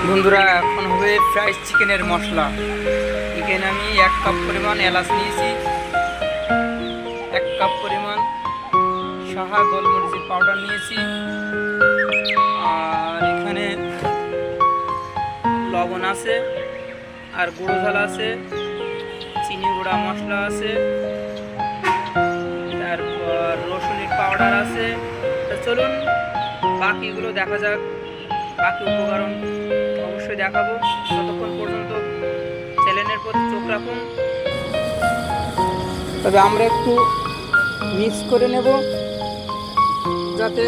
বন্ধুরা, এখন হবে ফ্রাইড চিকেনের মশলা। এখানে আমি 1 কাপ পরিমাণ এলাচ নিয়েছি, 1 কাপ পরিমাণ সাহা গোলমরিচের পাউডার নিয়েছি, আর এখানে লবণ আছে, আর গুঁড়ো ঝাল আছে, চিনি গুঁড়া মশলা আছে, তারপর রসুনের পাউডার আছে। তো চলুন বাকিগুলো দেখা যাক। বাকি উপকরণ অবশ্যই দেখাবো। ততক্ষণ পর্যন্ত চ্যানেলের প্রতি চোখ রাখুন। তবে আমরা একটু মিক্স করে নেব যাতে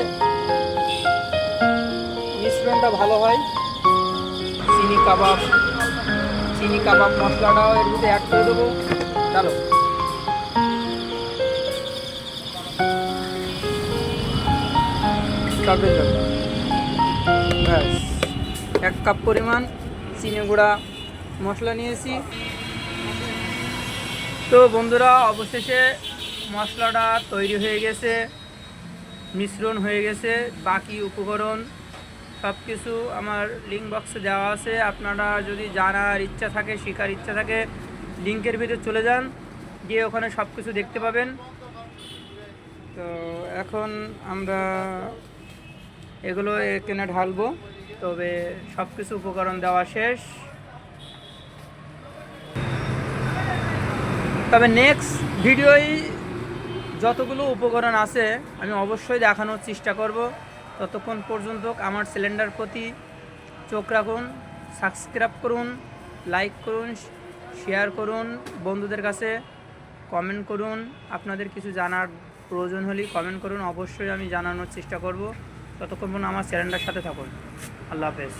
মিশ্রণটা ভালো হয়। চিনি কাবাব মশলাটাও এর ভিতরে অ্যাড করে দেবো। চলো, ব্যাস 1 কাপ পরিমাণ চিনি গুঁড়া মশলা নিয়েছি। তো বন্ধুরা, অবশেষে মশলাটা তৈরি হয়ে গেছে, মিশ্রণ হয়ে গেছে। বাকি উপকরণ সব কিছু আমার লিঙ্ক বক্সে দেওয়া আছে। আপনারা যদি জানার ইচ্ছা থাকে, শেখার ইচ্ছা থাকে, লিঙ্কের ভিতরে চলে যান, গিয়ে ওখানে সব কিছু দেখতে পাবেন। তো এখন আমরা এগুলো এখানে ঢালবো। তবে সব কিছু উপকরণ দেওয়া শেষ। তবে নেক্সট ভিডিওয় যতগুলো উপকরণ আছে আমি অবশ্যই দেখানোর চেষ্টা করব। ততক্ষণ পর্যন্ত আমার চ্যানেলটার প্রতি চোখ রাখুন, সাবস্ক্রাইব করুন, লাইক করুন, শেয়ার করুন, বন্ধুদের কাছে কমেন্ট করুন। আপনাদের কিছু জানার প্রয়োজন হলে কমেন্ট করুন, অবশ্যই আমি জানানোর চেষ্টা করব। ততক্ষণ পর্যন্ত আমার চ্যানেলটার সাথে থাকুন। আল্লাহ হাফেজ।